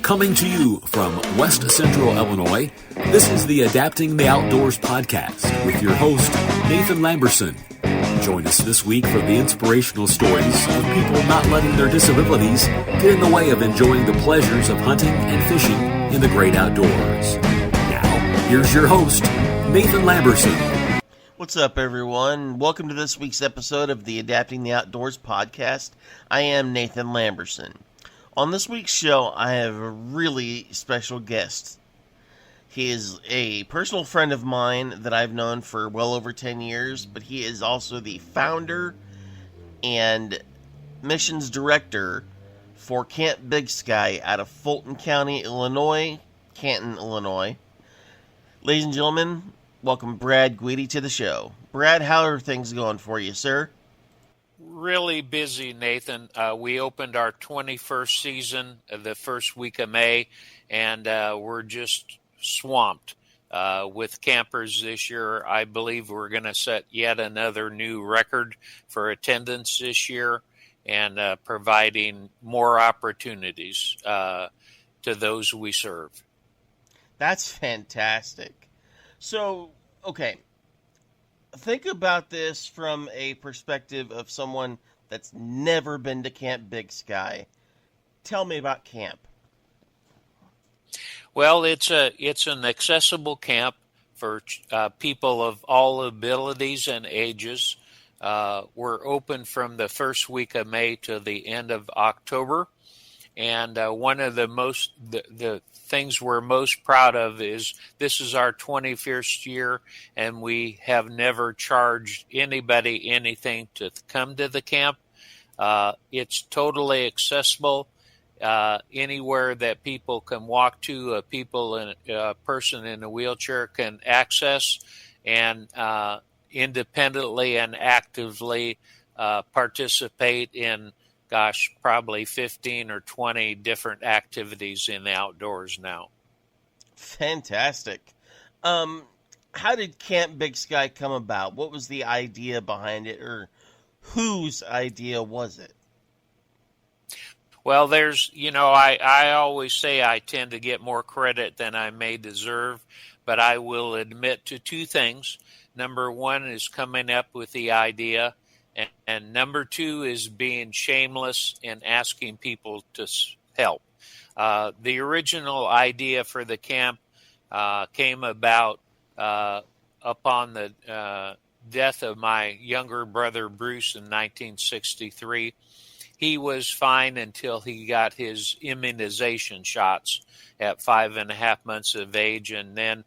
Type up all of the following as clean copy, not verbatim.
Coming to you from West Central Illinois, this is the Adapting the Outdoors podcast with your host, Nathan Lamberson. Join us this week for the inspirational stories of people not letting their disabilities get in the way of enjoying the pleasures of hunting and fishing in the great outdoors. Now, here's your host, Nathan Lamberson. What's up, everyone? Welcome to this week's episode of the Adapting the Outdoors podcast. I am Nathan Lamberson. On this week's show, I have a really special guest. He is a personal friend of mine that I've known for well over 10 years, but he is also the founder and missions director for Camp Big Sky out of Fulton County, Illinois, Canton, Illinois. Ladies and gentlemen, welcome Brad Guidi to the show. Brad, how are things going for you, sir? Really busy, Nathan. We opened our 21st season the first week of May, and we're just swamped with campers this year. I believe we're going to set yet another new record for attendance this year and providing more opportunities to those we serve. That's fantastic. So, okay, think about this from a perspective of someone that's never been to Camp Big Sky. Tell me about camp. Well, it's an accessible camp for people of all abilities and ages. We're open from the first week of May to the end of October, and one of the things we're most proud of is this is our 21st year, and we have never charged anybody anything to come to the camp. It's totally accessible. Anywhere that people can walk to, a person in a wheelchair can access and independently and actively participate in, probably 15 or 20 different activities in the outdoors now. Fantastic. How did Camp Big Sky come about? What was the idea behind it, or whose idea was it? Well, I always say I tend to get more credit than I may deserve, but I will admit to two things. Number one is coming up with the idea, and number two is being shameless and asking people to help. The original idea for the camp came about upon the death of my younger brother Bruce in 1963. He was fine until he got his immunization shots at 5.5 months of age, and then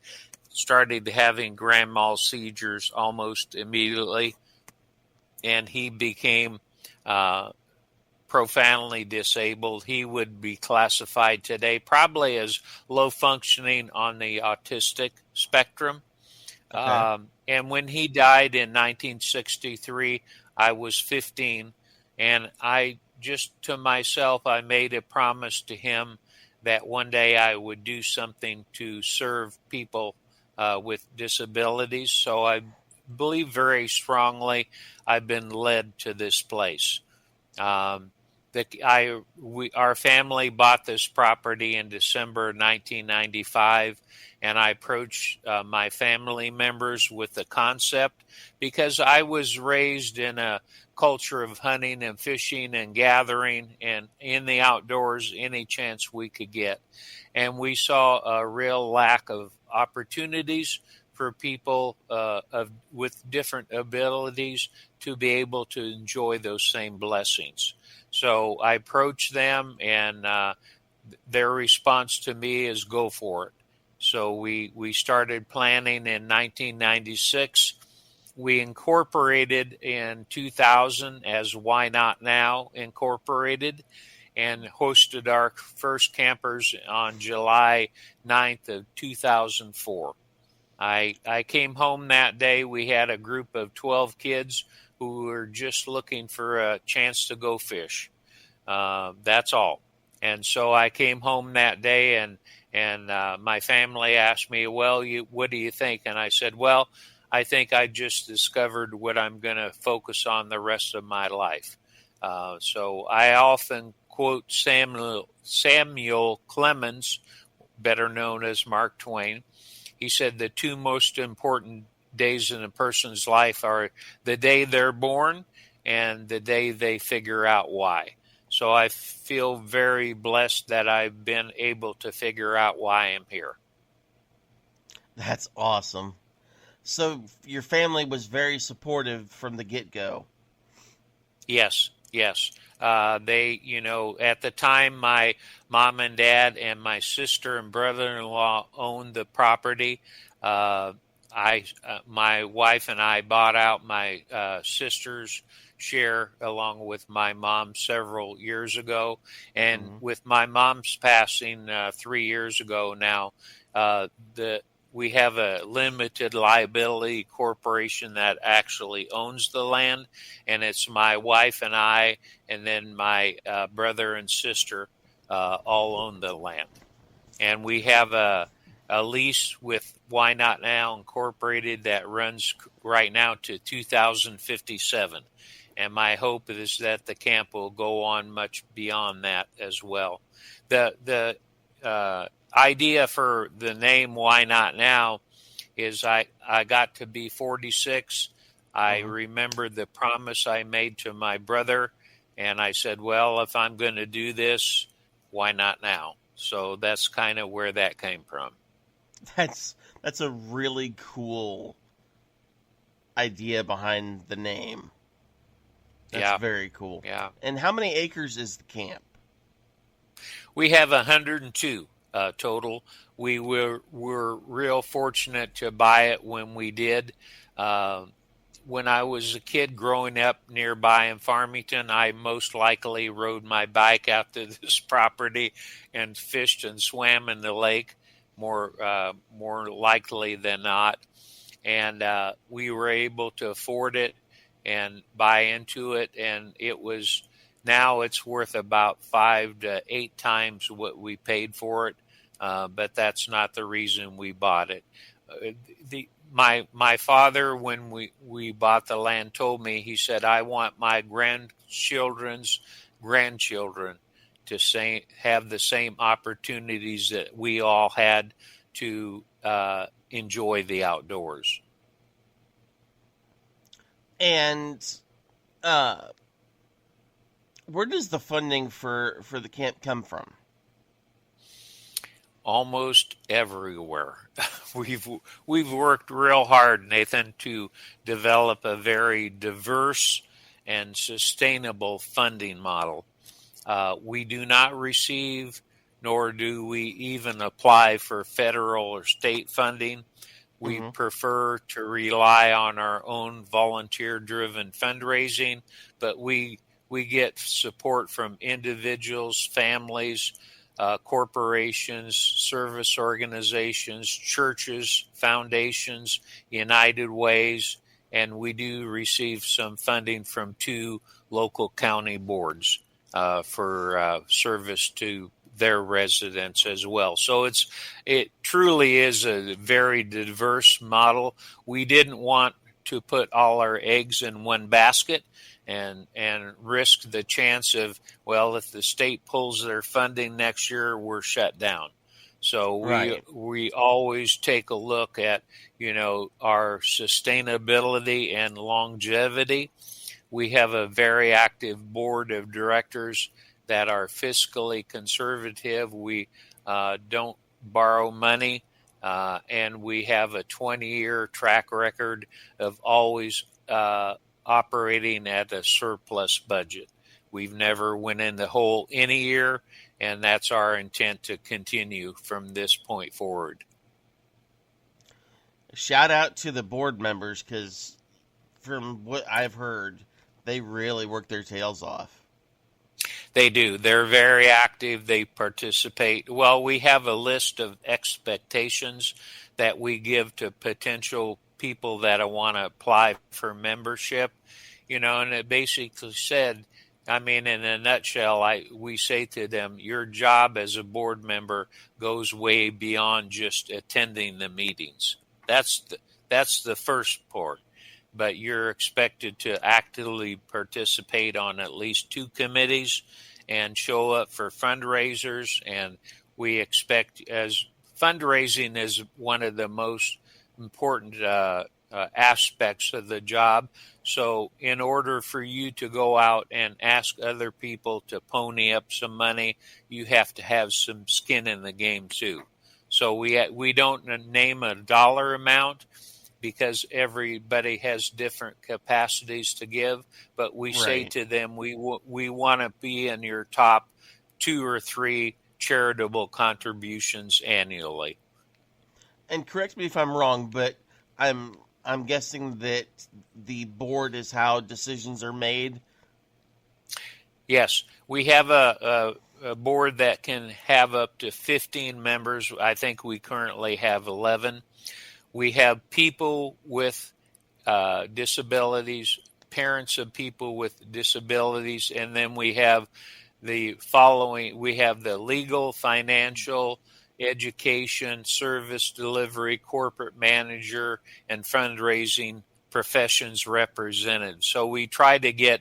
started having grand mal seizures almost immediately. And he became profoundly disabled. He would be classified today probably as low functioning on the autistic spectrum. Okay. And when he died in 1963, I was 15. And I to myself, I made a promise to him that one day I would do something to serve people with disabilities. So I believe very strongly I've been led to this place. Our family bought this property in December 1995, and I approached my family members with the concept because I was raised in a culture of hunting and fishing and gathering and in the outdoors any chance we could get. And we saw a real lack of opportunities for people with different abilities to be able to enjoy those same blessings. So I approached them, and their response to me is go for it. So we started planning in 1996. We incorporated in 2000 as Why Not Now Incorporated, and hosted our first campers on July 9th of 2004. I came home that day. We had a group of 12 kids who were just looking for a chance to go fish. That's all. And so I came home that day, and my family asked me, well, what do you think? And I said, well, I think I just discovered what I'm going to focus on the rest of my life. So I often quote Samuel Clemens, better known as Mark Twain. He said the two most important days in a person's life are the day they're born and the day they figure out why. So I feel very blessed that I've been able to figure out why I'm here. That's awesome. So your family was very supportive from the get-go. Yes. They, at the time, my mom and dad and my sister and brother-in-law owned the property. My wife and I bought out my sister's share along with my mom several years ago. And with my mom's passing 3 years ago now, we have a limited liability corporation that actually owns the land, and it's my wife and I, and then my brother and sister all own the land. And we have a lease with Why Not Now Incorporated that runs right now to 2057. And my hope is that the camp will go on much beyond that as well. The idea for the name Why Not Now is I got to be 46. I remembered the promise I made to my brother, and I said, well, if I'm going to do this, why not now? So that's kind of where that came from. That's a really cool idea behind the name. That's very cool. Yeah. And how many acres is the camp? We have 102 total. We were real fortunate to buy it when we did. When I was a kid growing up nearby in Farmington, I most likely rode my bike out to this property and fished and swam in the lake, more likely than not. And we were able to afford it and buy into it, and now it's worth about 5 to 8 times what we paid for it. But that's not the reason we bought it. My father, when we bought the land, told me, he said, I want my grandchildren's grandchildren to have the same opportunities that we all had to enjoy the outdoors. And where does the funding for the camp come from? Almost everywhere. We've worked real hard, Nathan, to develop a very diverse and sustainable funding model. We do not receive, nor do we even apply for federal or state funding. We prefer to rely on our own volunteer-driven fundraising, but we get support from individuals, families, corporations, service organizations, churches, foundations, United Ways, and we do receive some funding from 2 local county boards for service to their residents as well. So it truly is a very diverse model. We didn't want to put all our eggs in one basket and risk the chance of, well, if the state pulls their funding next year, we're shut down. So we always take a look at, our sustainability and longevity. We have a very active board of directors that are fiscally conservative. We don't borrow money, and we have a 20-year track record of always operating at a surplus budget. We've never went in the hole any year, and that's our intent to continue from this point forward. Shout out to the board members, because from what I've heard, they really work their tails off. They do. They're very active. They participate. Well, we have a list of expectations that we give to potential people that want to apply for membership, and it basically said, in a nutshell, we say to them, your job as a board member goes way beyond just attending the meetings. That's the first part. But you're expected to actively participate on at least 2 committees and show up for fundraisers. And we expect, as fundraising is one of the most important aspects of the job. So in order for you to go out and ask other people to pony up some money, you have to have some skin in the game too. So we don't name a dollar amount because everybody has different capacities to give, but we say Right. to them, we want to be in your top 2 or 3 charitable contributions annually. And correct me if I'm wrong, but I'm guessing that the board is how decisions are made. Yes, we have a board that can have up to 15 members. I think we currently have 11. We have people with disabilities, parents of people with disabilities, and then we have the following. We have the legal, financial, education, service delivery, corporate manager, and fundraising professions represented. So we try to get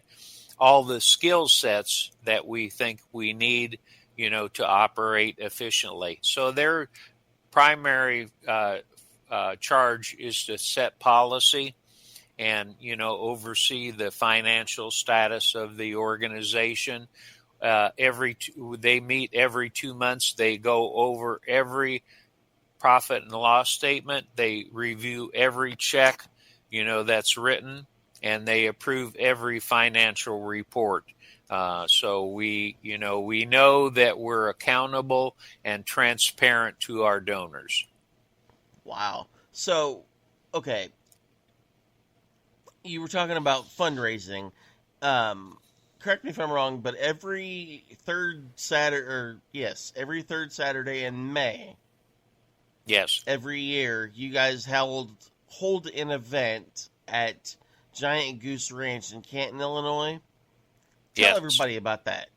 all the skill sets that we think we need, to operate efficiently. So their primary charge is to set policy and, oversee the financial status of the organization. They meet every 2 months. They go over every profit and loss statement. They review every check, that's written, and they approve every financial report. So we know that we're accountable and transparent to our donors. Wow. So, okay, you were talking about fundraising. Correct me if I'm wrong, but every third Saturday in May, Yes. every year, you guys hold an event at Giant Goose Ranch in Canton, Illinois. Tell Yes. everybody about that.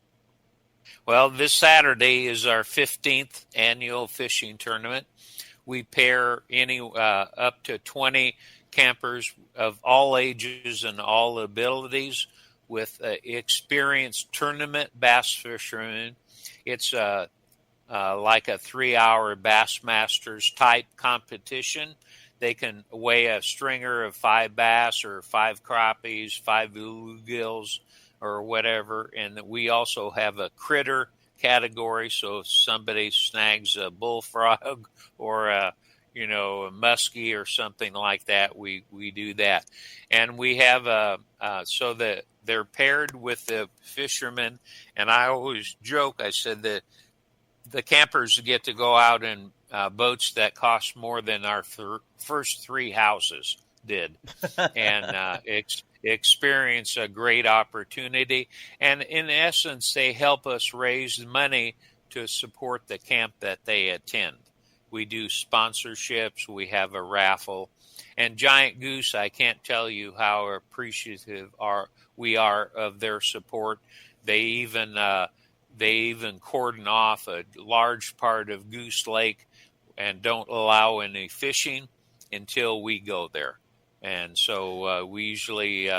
Well, this Saturday is our 15th annual fishing tournament. We pair up to 20 campers of all ages and all abilities with experienced tournament bass fishermen. It's like a 3-hour Bassmasters type competition. They can weigh a stringer of 5 bass or 5 crappies, 5 bluegills, or whatever. And we also have a critter category. So if somebody snags a bullfrog or a muskie or something like that, we do that. And we have so that they're paired with the fishermen. And I always joke, I said that the campers get to go out in boats that cost more than our first 3 houses did, and experience a great opportunity. And in essence, they help us raise money to support the camp that they attend. We do sponsorships. We have a raffle. And Giant Goose, I can't tell you how appreciative we are of their support. They even cordon off a large part of Goose Lake and don't allow any fishing until we go there. And so we usually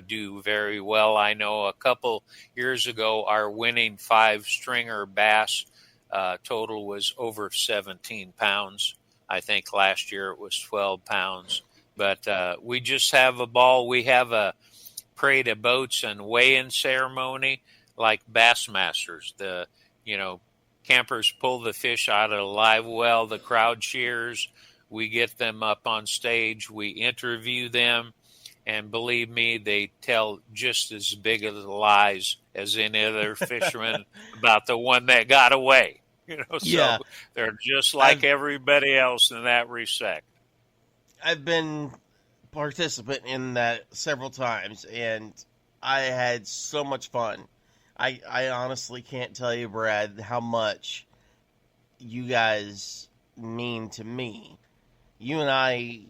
do very well. I know a couple years ago, our winning 5-stringer bass total was over 17 pounds. I think last year it was 12 pounds. But we just have a ball. We have a parade of boats and weigh-in ceremony like Bassmasters. The campers pull the fish out of the live well. The crowd cheers. We get them up on stage. We interview them. And believe me, they tell just as big of lies as any other fisherman about the one that got away. So they're just like everybody else in that respect. I've been participant in that several times, and I had so much fun. I honestly can't tell you, Brad, how much you guys mean to me. You and I,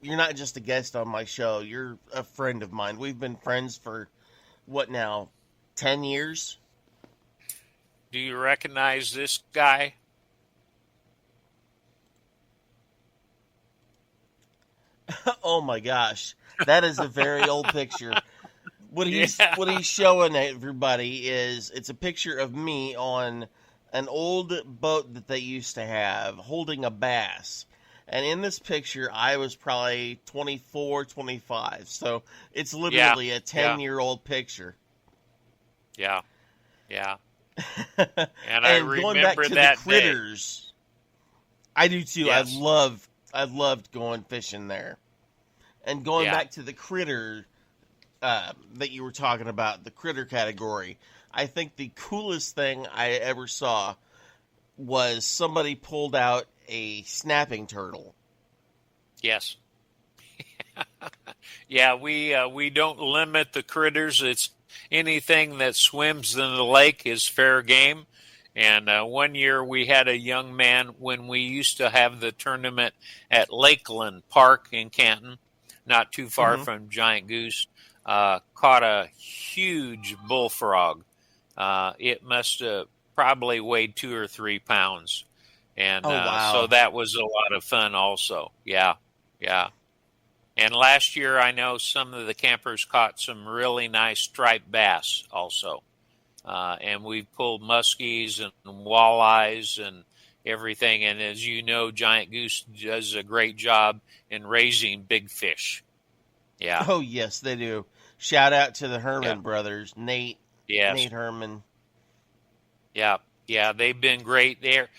you're not just a guest on my show. You're a friend of mine. We've been friends for, what now, 10 years? Do you recognize this guy? Oh my gosh. That is a very old picture. What he's showing everybody is it's a picture of me on an old boat that they used to have holding a bass. And in this picture, I was probably 24, 25. So it's literally a 10-year-old picture. Yeah. Yeah. And I going back remember to that the critters, I do too. Yes. I loved going fishing there. And going back to the critter that you were talking about, the critter category, I think the coolest thing I ever saw was somebody pulled out a snapping turtle. Yes. Yeah, we don't limit the critters. It's anything that swims in the lake is fair game. And one year we had a young man when we used to have the tournament at Lakeland Park in Canton, not too far from Giant Goose, caught a huge bullfrog. It must have probably weighed 2 or 3 pounds. And wow. So that was a lot of fun also. Yeah, yeah. And last year I know some of the campers caught some really nice striped bass also. And we pulled muskies and walleyes and everything. And as you know, Giant Goose does a great job in raising big fish. Yeah. Oh, yes, they do. Shout out to the Herman brothers, Nate Herman. Yeah, yeah, they've been great there.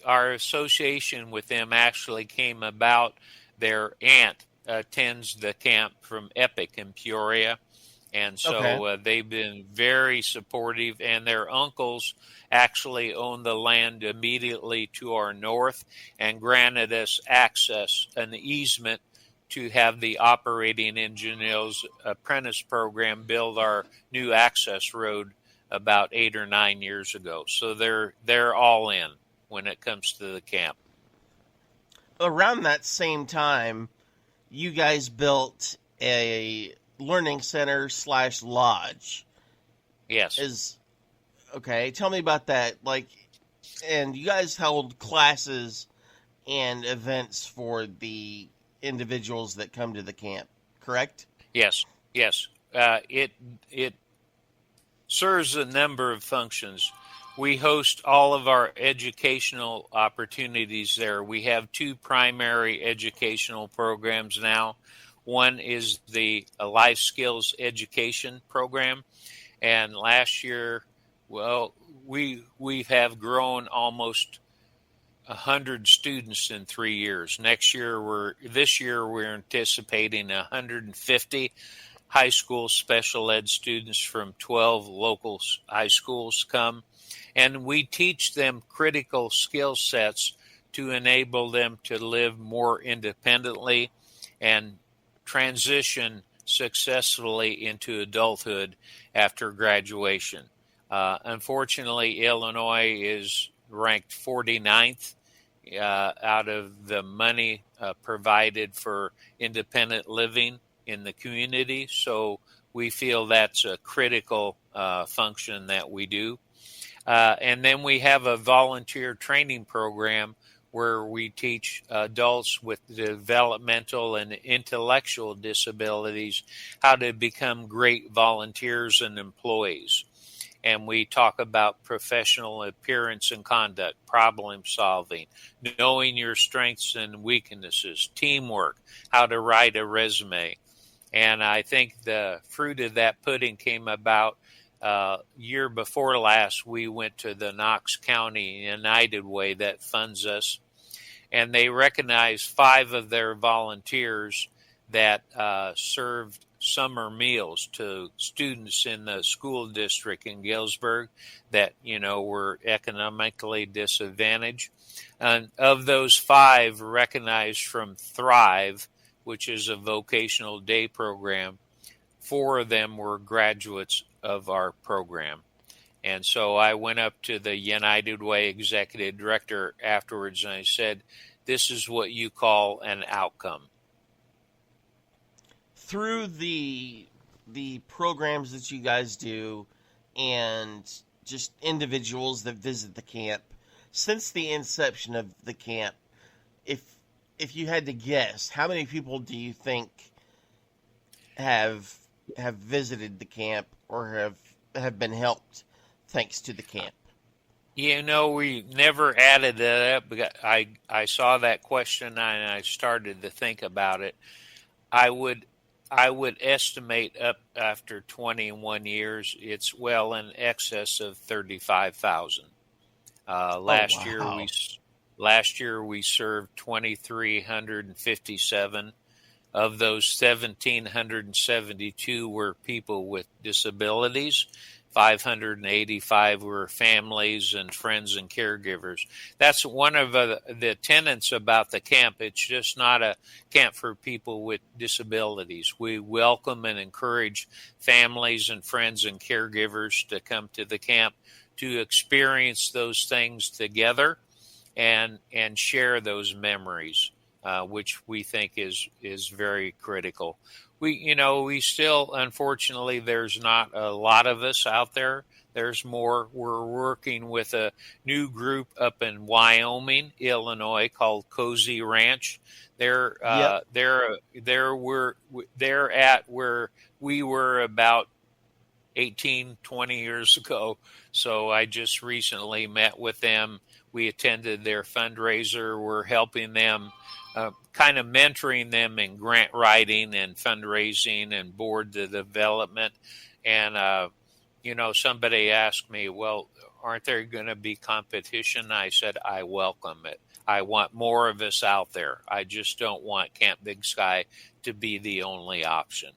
Our association with them actually came about. Their aunt attends the camp from Epic in Peoria, and so they've been very supportive. And their uncles actually own the land immediately to our north and granted us access, an easement, to have the operating engineers apprentice program build our new access road about 8 or 9 years ago. So they're all in when it comes to the camp. Around that same time, you guys built a learning center / lodge. Yes. Tell me about that. And you guys held classes and events for the individuals that come to the camp, correct? Yes. It serves a number of functions. We host all of our educational opportunities there. We have 2 primary educational programs now. One is the life skills education program, and last year, we have grown almost 100 students in 3 years. This year we're anticipating 150 high school special ed students from 12 local high schools come, and we teach them critical skill sets to enable them to live more independently and transition successfully into adulthood after graduation. Unfortunately, Illinois is ranked 49th out of the money provided for independent living in the community. So we feel that's a critical function that we do. And then we have a volunteer training program where we teach adults with developmental and intellectual disabilities how to become great volunteers and employees. And we talk about professional appearance and conduct, problem solving, knowing your strengths and weaknesses, teamwork, how to write a resume. And I think the fruit of that pudding came about year before last. We went to the Knox County United Way that funds us, and they recognized 5 of their volunteers that served summer meals to students in the school district in Galesburg that, were economically disadvantaged. And of those 5 recognized from Thrive, which is a vocational day program, 4 of them were graduates of our program. And so I went up to the United Way executive director afterwards and I said, this is what you call an outcome. Through the programs that you guys do and just individuals that visit the camp, since the inception of the camp, if you had to guess, how many people do you think have have visited the camp or have been helped thanks to the camp? We never added that up. Because I saw that question and I started to think about it. I would I would estimate up after 21 years, it's well in excess of 35,000. Uh, Oh, last year we wow. s- last year we served 2,357. Of those, 1,772 were people with disabilities. 585 were families and friends and caregivers. That's one of the tenets about the camp. It's just not a camp for people with disabilities. We welcome and encourage families and friends and caregivers to come to the camp to experience those things together and share those memories, which we think is very critical. We still, unfortunately, there's not a lot of us out there. There's more. We're working with a new group up in Wyoming, Illinois, called Cozy Ranch. They're Yep. uh, they're they're at where we were about 18, 20 years ago. So I just recently met with them. We attended their fundraiser. We're helping them, kind of mentoring them in grant writing and fundraising and board the development. And, somebody asked me, well, aren't there going to be competition? I said, I welcome it. I want more of us out there. I just don't want Camp Big Sky to be the only option.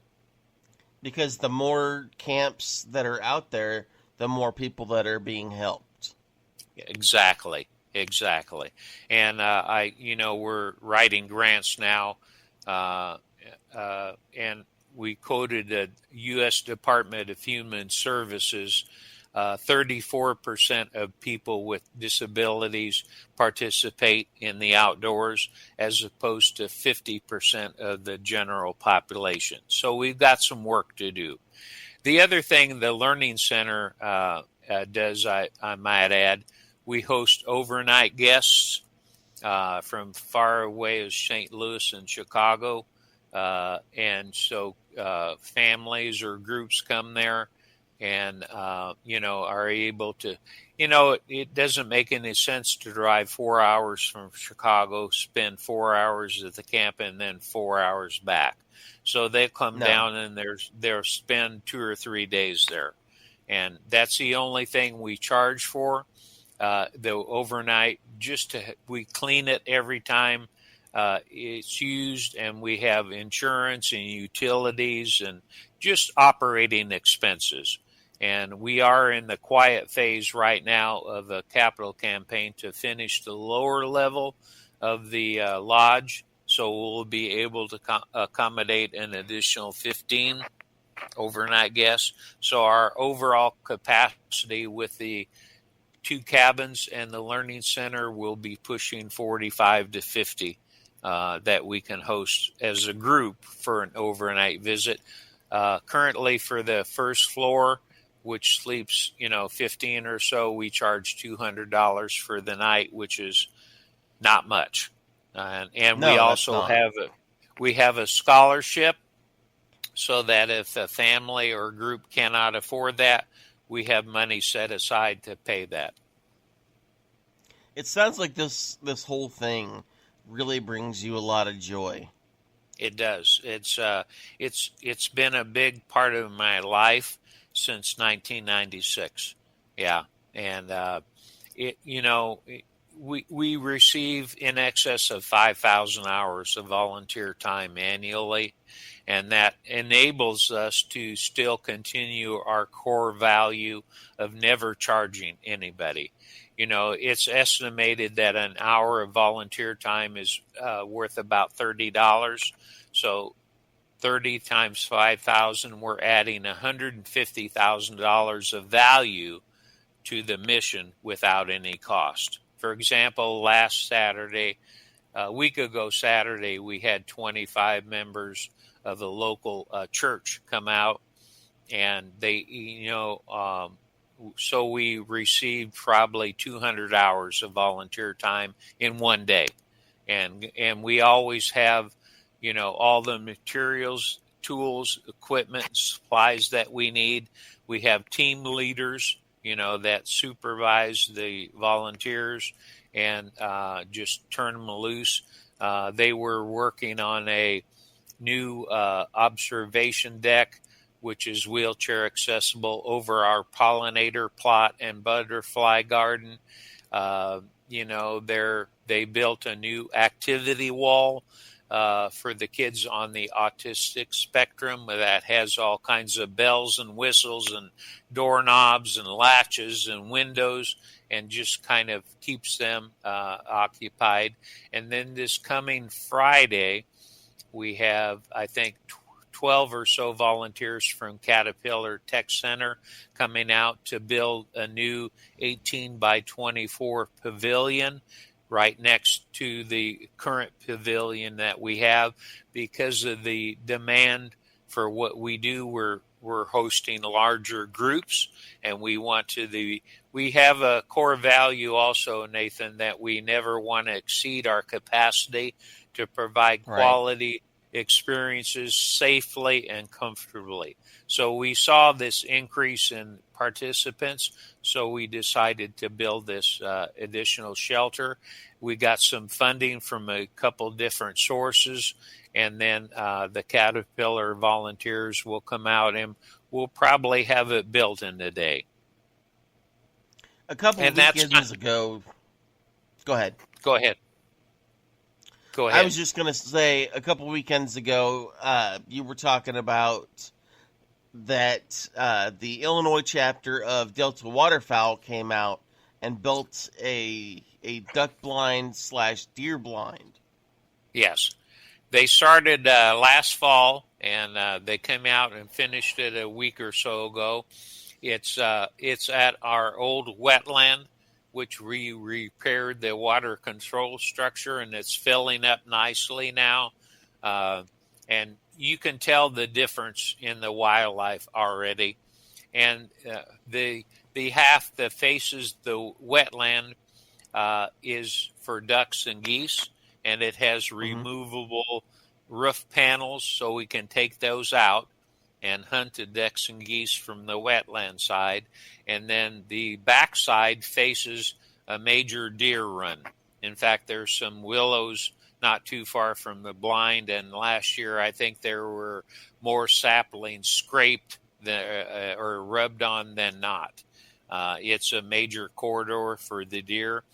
Because the more camps that are out there, the more people that are being helped. Exactly, exactly. And we're writing grants now, uh, and we quoted the U.S. Department of Human Services. 34% of people with disabilities participate in the outdoors, as opposed to 50% of the general population. So we've got some work to do. The other thing the Learning Center does, I might add, we host overnight guests from far away as St. Louis and Chicago. And so families or groups come there and, are able to, it doesn't make any sense to drive 4 hours from Chicago, spend 4 hours at the camp, and then 4 hours back. So they come No. down and they'll spend 2 or 3 days there. And that's the only thing we charge for, the overnight. We clean it every time it's used, and we have insurance and utilities and just operating expenses. And we are in the quiet phase right now of a capital campaign to finish the lower level of the lodge. So we'll be able to accommodate an additional 15 overnight guests. So our overall capacity with the two cabins and the learning center will be pushing 45 to 50 that we can host as a group for an overnight visit. Currently, for the first floor, which sleeps 15 or so, we charge $200 for the night, which is not much. And we No, that's also not. have a scholarship, so that if a family or group cannot afford that, we have money set aside to pay that. It sounds like this whole thing really brings you a lot of joy. It does. It's been a big part of my life since 1996. Yeah, and we receive in excess of 5,000 hours of volunteer time annually, and that enables us to still continue our core value of never charging anybody. It's estimated that an hour of volunteer time is worth about $30. So 30 times 5,000, we're adding $150,000 of value to the mission without any cost. For example, a week ago Saturday, we had 25 members of the local church come out, and so we received probably 200 hours of volunteer time in one day. And we always have, all the materials tools, equipment, supplies that we need. We have team leaders, that supervise the volunteers and just turn them loose. They were working on a new observation deck, which is wheelchair accessible, over our pollinator plot and butterfly garden. They built a new activity wall for the kids on the autistic spectrum that has all kinds of bells and whistles and doorknobs and latches and windows, and just kind of keeps them occupied. And then this coming Friday, we have, I think, 12 or so volunteers from Caterpillar Tech Center coming out to build a new 18 by 24 pavilion right next to the current pavilion that we have. Because of the demand for what we do, we're hosting larger groups, and we have a core value also, Nathan, that we never want to exceed our capacity to provide quality experiences safely and comfortably. So we saw this increase in participants, so we decided to build this additional shelter. We got some funding from a couple different sources, and then the Caterpillar volunteers will come out and we'll probably have it built in a day. A couple of weekends ago, go ahead. Go ahead. I was just going to say, a couple weekends ago, you were talking about that the Illinois chapter of Delta Waterfowl came out and built a duck blind / deer blind. Yes. They started last fall, and they came out and finished it a week or so ago. It's at our old wetland, which we repaired the water control structure, and it's filling up nicely now. And you can tell the difference in the wildlife already. And the half that faces the wetland is for ducks and geese, and it has removable roof panels, so we can take those out and hunt the ducks and geese from the wetland side. And then the backside faces a major deer run. In fact, there's some willows not too far from the blind, and last year I think there were more saplings scraped or rubbed on than not. It's a major corridor for the deer.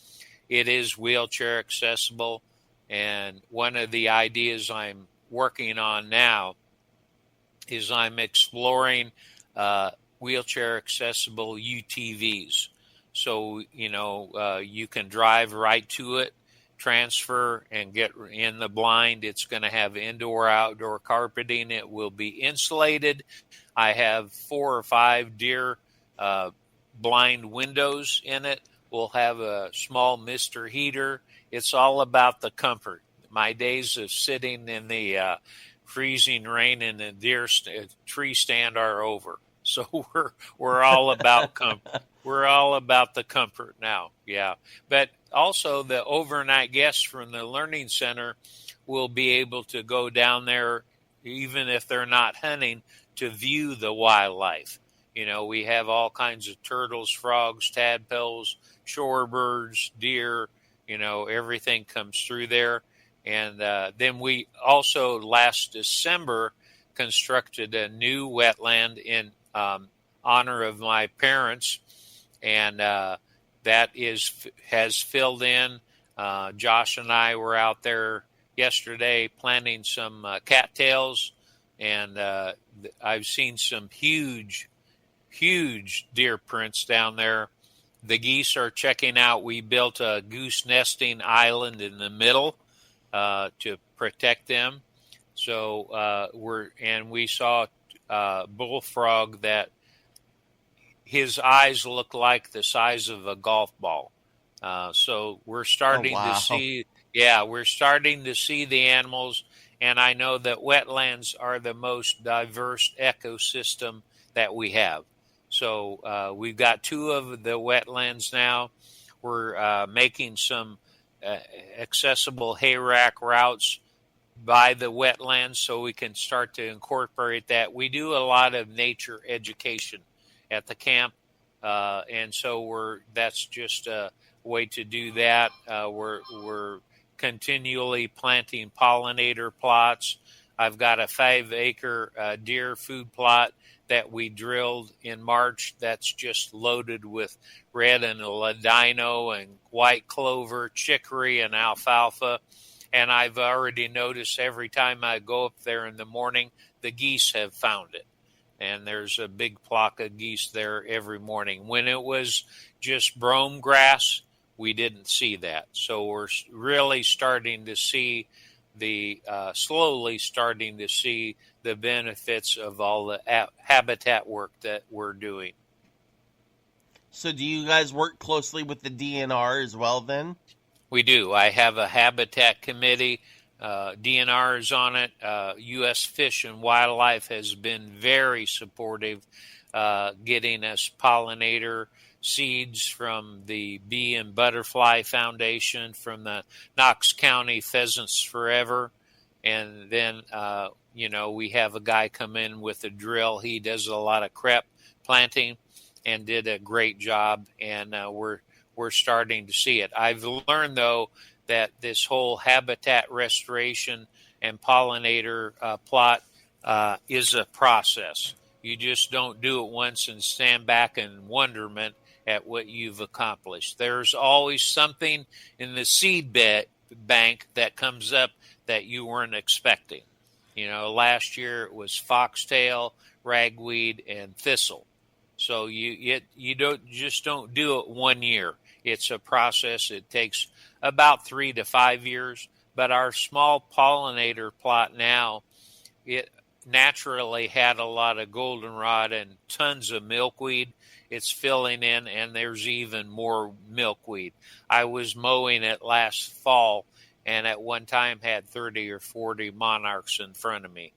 It is wheelchair accessible, and one of the ideas I'm working on now is I'm exploring wheelchair accessible UTVs. So, you can drive right to it, transfer, and get in the blind. It's going to have indoor-outdoor carpeting. It will be insulated. I have 4 or 5 deer blind windows in it. We'll have a small mister heater. It's all about the comfort. My days of sitting in the freezing rain in the tree stand are over. So we're all about comfort. We're all about the comfort now. Yeah. But also the overnight guests from the Learning Center will be able to go down there, even if they're not hunting, to view the wildlife. We have all kinds of turtles, frogs, tadpoles, shorebirds, deer, everything comes through there. And then we also last December constructed a new wetland in honor of my parents, and that has filled in. Josh and I were out there yesterday planting some cattails, and I've seen some huge deer prints down there. The geese are checking out. We built a goose nesting island in the middle to protect them. So we saw bullfrog that his eyes look like the size of a golf ball. So we're starting to see, we're starting to see the animals. And I know that wetlands are the most diverse ecosystem that we have. So we've got 2 of the wetlands now. We're making some accessible hayrack routes by the wetlands so we can start to incorporate that. We do a lot of nature education at the camp, and so that's just a way to do that. We're continually planting pollinator plots. I've got a 5-acre deer food plot that we drilled in March that's just loaded with red and ladino and white clover, chicory, and alfalfa. And I've already noticed every time I go up there in the morning, the geese have found it. And there's a big flock of geese there every morning. When it was just brome grass, we didn't see that. So we're really starting to see slowly starting to see the benefits of all the habitat work that we're doing. So do you guys work closely with the DNR as well then? We do. I have a habitat committee. DNR is on it. U.S. Fish and Wildlife has been very supportive, getting us pollinator seeds from the Bee and Butterfly Foundation, from the Knox County Pheasants Forever. And then, we have a guy come in with a drill. He does a lot of crepe planting and did a great job. And we're starting to see it. I've learned, though, that this whole habitat restoration and pollinator plot is a process. You just don't do it once and stand back in wonderment at what you've accomplished. There's always something in the seed bank that comes up that you weren't expecting. Last year it was foxtail, ragweed, and thistle. So you don't do it 1 year. It's a process. It takes about 3 to 5 years. But our small pollinator plot now, it naturally had a lot of goldenrod and tons of milkweed. It's filling in, and there's even more milkweed. I was mowing it last fall, and at one time had 30 or 40 monarchs in front of me,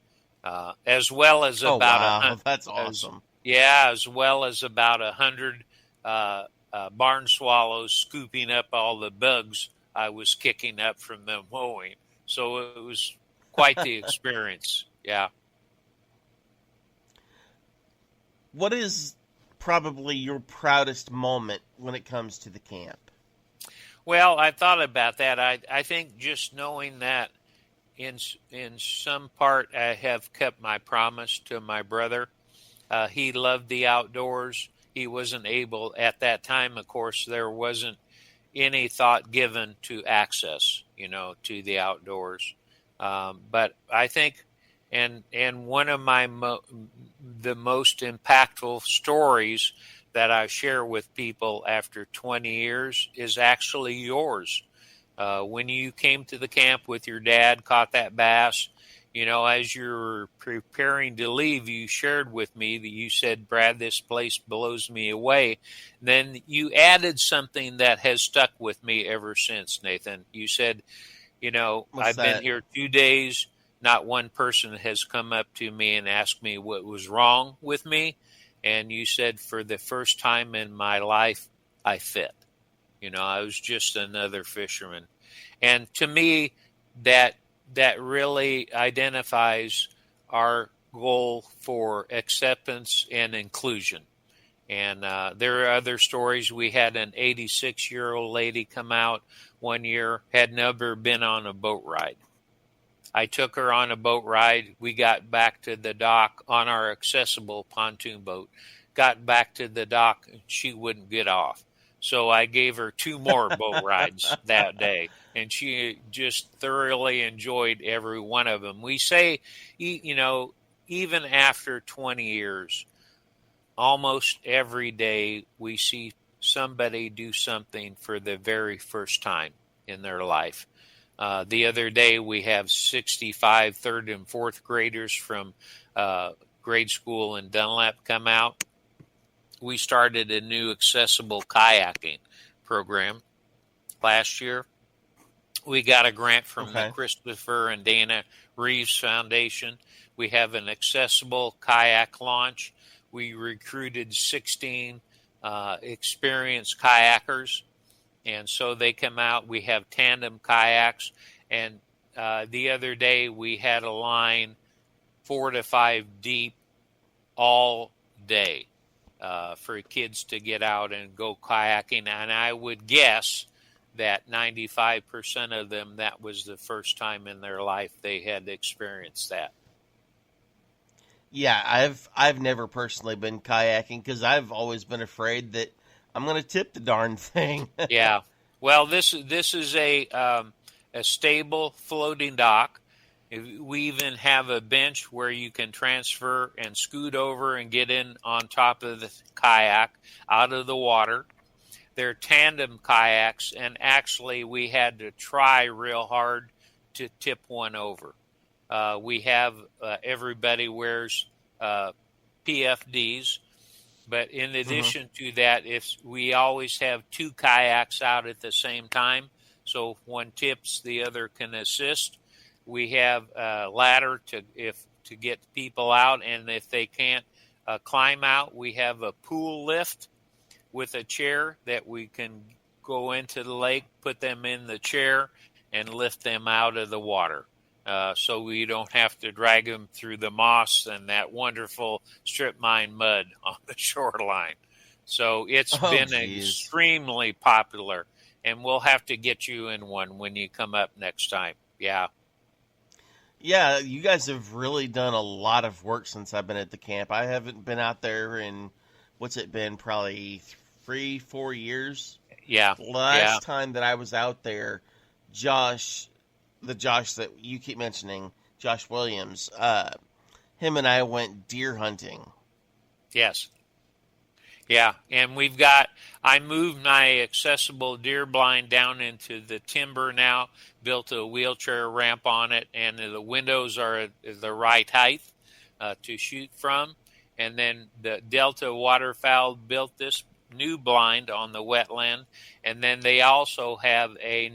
as well as That's awesome. As well as about 100 barn swallows scooping up all the bugs I was kicking up from them mowing. So it was quite the experience. Yeah. What is probably your proudest moment when it comes to the camp? Well, I thought about that. I think just knowing that in some part I have kept my promise to my brother. He loved the outdoors. He wasn't able at that time. Of course, there wasn't any thought given to access, to the outdoors. But I think, and one of the most impactful stories that I share with people after 20 years is actually yours. When you came to the camp with your dad, caught that bass, as you were preparing to leave, you shared with me that you said, Brad, this place blows me away. Then you added something that has stuck with me ever since, Nathan. You said, I've been here 2 days. Not one person has come up to me and asked me what was wrong with me. And you said, for the first time in my life, I fit. I was just another fisherman. And to me, that really identifies our goal for acceptance and inclusion. And there are other stories. We had an 86-year-old lady come out one year, had never been on a boat ride. I took her on a boat ride. We got back to the dock on our accessible pontoon boat, got back to the dock, and she wouldn't get off. So I gave her 2 more boat rides that day, and she just thoroughly enjoyed every one of them. We say, even after 20 years, almost every day we see somebody do something for the very first time in their life. The other day we have 65 third and fourth graders from grade school in Dunlap come out. We started a new accessible kayaking program last year. We got a grant from the Christopher and Dana Reeves Foundation. We have an accessible kayak launch. We recruited 16 experienced kayakers, and so they come out. We have tandem kayaks, and the other day we had a line 4 to 5 deep all day for kids to get out and go kayaking. And I would guess that 95% of them, that was the first time in their life they had experienced that. Yeah, I've never personally been kayaking because I've always been afraid that I'm going to tip the darn thing. Yeah. Well, this is a stable floating dock. We even have a bench where you can transfer and scoot over and get in on top of the kayak out of the water. They're tandem kayaks, and actually we had to try real hard to tip one over. We have everybody wears PFDs, but in addition to that, if we always have 2 kayaks out at the same time, so if one tips, the other can assist. We have a ladder to get people out, and if they can't climb out, we have a pool lift with a chair that we can go into the lake, put them in the chair, and lift them out of the water. So we don't have to drag them through the moss and that wonderful strip mine mud on the shoreline. So it's been extremely popular, and we'll have to get you in one when you come up next time. Yeah. Yeah, you guys have really done a lot of work since I've been at the camp. I haven't been out there in, what's it been, probably 3-4 years? Yeah. Last time that I was out there, Josh that you keep mentioning, Josh Williams, him and I went deer hunting. Yes. Yeah, and I moved my accessible deer blind down into the timber now, built a wheelchair ramp on it, and the windows are the right height to shoot from. And then the Delta Waterfowl built this new blind on the wetland, and then they also have a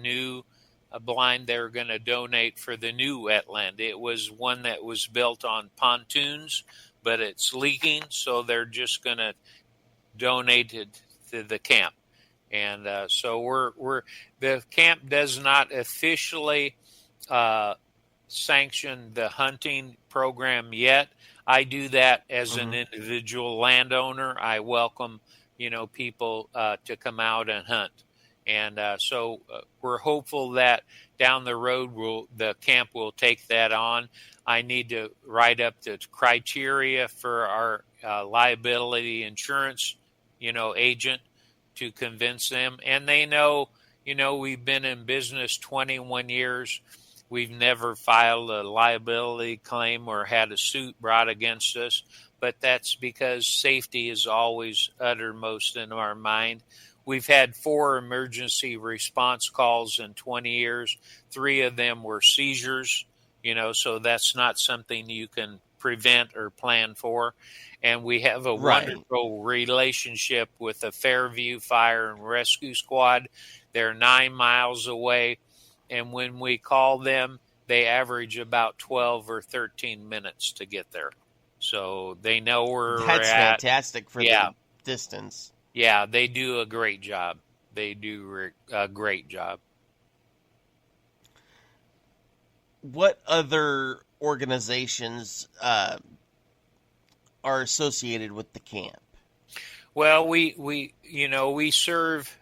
blind they're going to donate for the new wetland. It was one that was built on pontoons, but it's leaking, so they're just going to donate it to the camp. And so the camp does not officially sanction the hunting program yet. I do that as an individual landowner. I welcome, people to come out and hunt. And so we're hopeful that down the road the camp will take that on. I need to write up the criteria for our liability insurance, agent to convince them. And they know, we've been in business 21 years. We've never filed a liability claim or had a suit brought against us. But that's because safety is always uttermost in our mind. We've had 4 emergency response calls in 20 years. 3 of them were seizures, so that's not something you can prevent or plan for. And we have a wonderful relationship with the Fairview Fire and Rescue Squad. They're 9 miles away. And when we call them, they average about 12 or 13 minutes to get there. So they know where we're at. That's fantastic for the distance. Yeah, they do a great job. They do a great job. What other organizations are associated with the camp? Well, we serve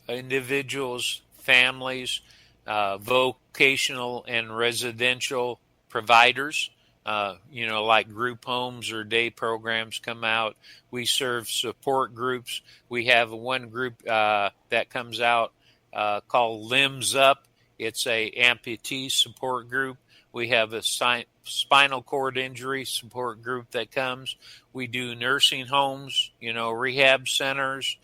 individuals, families, vocational and residential providers. Like group homes or day programs come out. We serve support groups. We have one group that comes out called Limbs Up. It's a amputee support group. We have a spinal cord injury support group that comes. We do nursing homes, rehab centers.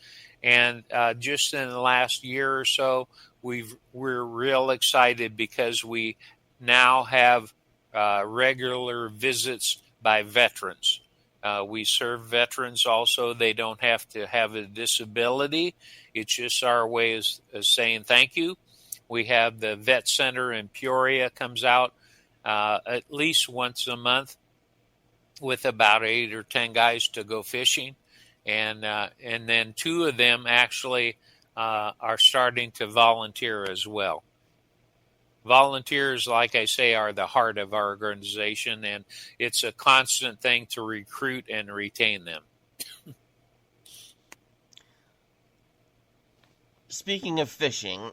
And just in the last year or so, we're real excited because we now have regular visits by veterans. We serve veterans also. They don't have to have a disability. It's just our way of saying thank you. We have the vet center in Peoria comes out at least once a month with about 8 or 10 guys to go fishing. And then 2 of them actually are starting to volunteer as well. volunteers, like I say, are the heart of our organization, and it's a constant thing to recruit and retain them. Speaking of fishing,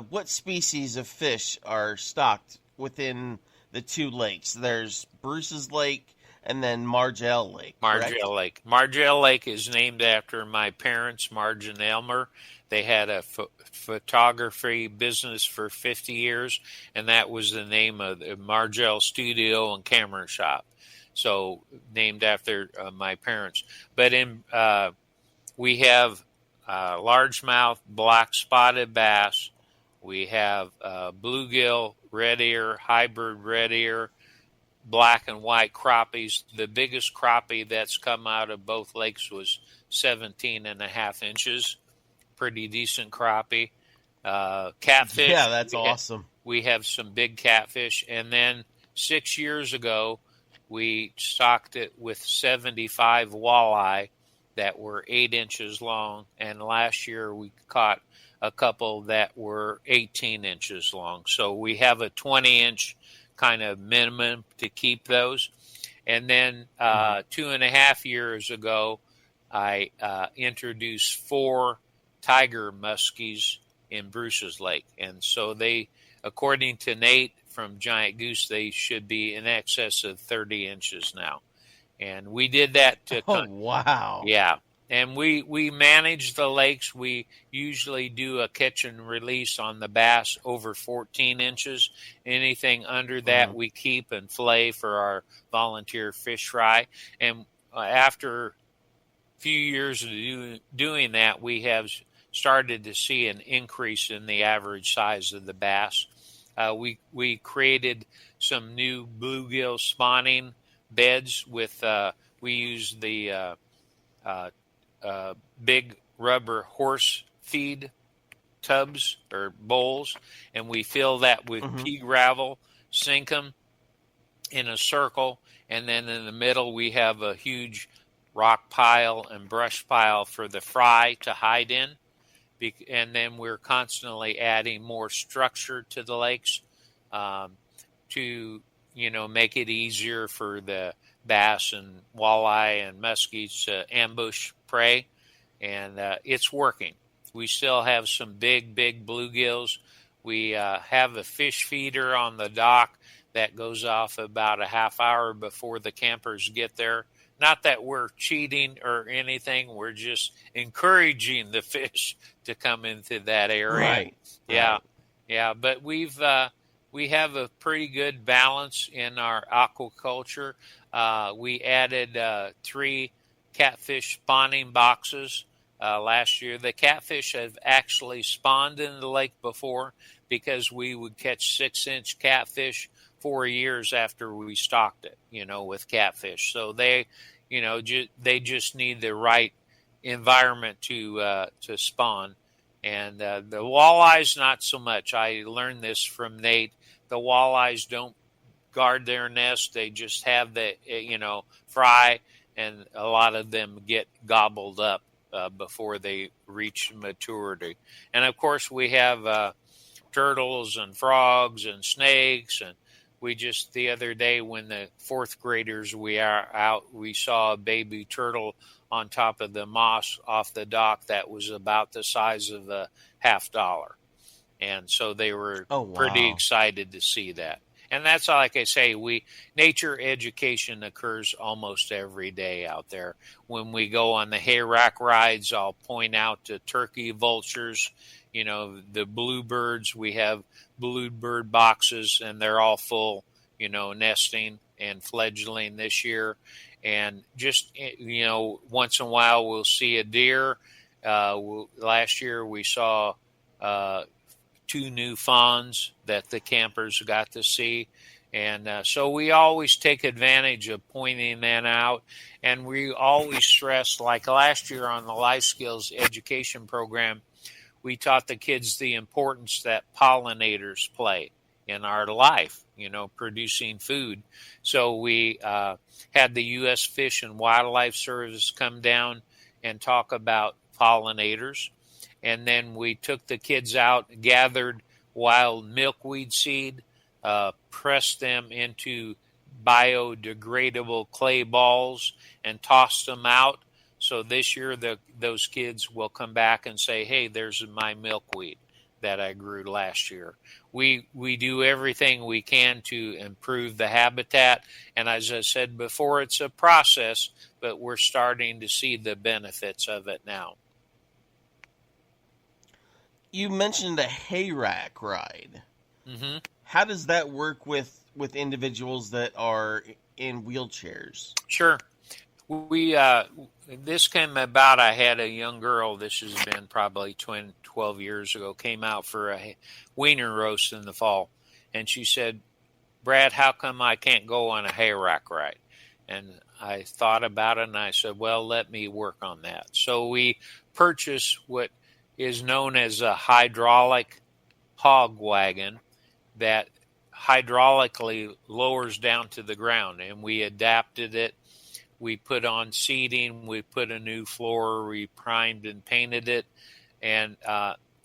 what species of fish are stocked within the two lakes? There's Bruce's Lake and then Margell Lake, correct? Margell Lake. Margell Lake is named after my parents, Marge and Elmer. They had a photography business for 50 years, and that was the name of the Margell Studio and Camera Shop. So named after my parents. But we have largemouth black spotted bass. We have bluegill, red ear, hybrid red ear, black and white crappies. The biggest crappie that's come out of both lakes was 17 and a half inches. Pretty decent crappie. Catfish. Yeah, that's awesome. We have some big catfish. And then 6 years ago, we stocked it with 75 walleye that were 8 inches long. And last year we caught a couple that were 18 inches long. So we have a 20-inch kind of minimum to keep those. And then 2.5 years ago, I introduced 4 tiger muskies in Bruce's Lake. And so they, according to Nate from Giant Goose, they should be in excess of 30 inches now. And we did that to... wow. Yeah. And we manage the lakes. We usually do a catch and release on the bass over 14 inches. Anything under that we keep and fillet for our volunteer fish fry. And after a few years of doing that, we have started to see an increase in the average size of the bass. We created some new bluegill spawning beds with, we use the big rubber horse feed tubs or bowls, and we fill that with pea gravel, sink them in a circle, and then in the middle we have a huge rock pile and brush pile for the fry to hide in. And then we're constantly adding more structure to the lakes to, make it easier for the bass and walleye and muskies to ambush prey. And it's working. We still have some big bluegills. We have a fish feeder on the dock that goes off about a half hour before the campers get there. Not that we're cheating or anything. We're just encouraging the fish to come into that area. Right. Yeah. Right. Yeah. But we have a pretty good balance in our aquaculture. We added 3 catfish spawning boxes last year. The catfish have actually spawned in the lake before because we would catch 6-inch catfish 4 years after we stocked it, with catfish. So they just need the right environment to spawn. And the walleyes, not so much. I learned this from Nate. The walleyes don't guard their nest. They just have the, fry, and a lot of them get gobbled up before they reach maturity. And, of course, we have turtles and frogs and snakes. And we just, the other day when the 4th graders we are out, we saw a baby turtle on top of the moss off the dock that was about the size of a $50. And so they were pretty excited to see that. And that's like I say, nature education occurs almost every day out there. When we go on the hay rack rides, I'll point out the turkey vultures, the bluebirds. We have bluebird boxes, and they're all full, nesting and fledgling this year. And just, once in a while we'll see a deer. Last year we saw 2 new fawns that the campers got to see. And so we always take advantage of pointing that out. And we always stress, like last year on the life skills education program, we taught the kids the importance that pollinators play in our life, producing food. So we had the U.S. Fish and Wildlife Service come down and talk about pollinators. And then we took the kids out, gathered wild milkweed seed, press them into biodegradable clay balls, and toss them out. So this year, those kids will come back and say, "Hey, there's my milkweed that I grew last year." We do everything we can to improve the habitat, and as I said before, it's a process, but we're starting to see the benefits of it now. You mentioned a hay rack ride. Mm-hmm. How does that work with individuals that are in wheelchairs? Sure. We this came about. I had a young girl. This has been probably 12 years ago. Came out for a wiener roast in the fall, and she said, "Brad, how come I can't go on a hay rack ride?" And I thought about it, and I said, "Well, let me work on that." So we purchased what is known as a hydraulic hog wagon that hydraulically lowers down to the ground, and we adapted it. We put on seating, we put a new floor, we primed and painted it, and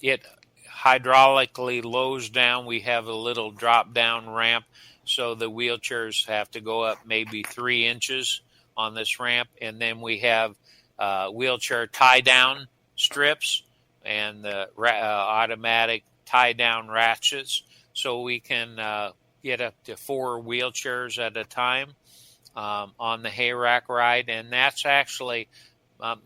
it hydraulically lowers down. We have a little drop-down ramp, so the wheelchairs have to go up maybe 3 inches on this ramp, and then we have wheelchair tie-down strips and the automatic tie-down ratchets, so we can get up to 4 wheelchairs at a time on the hay rack ride. And that's actually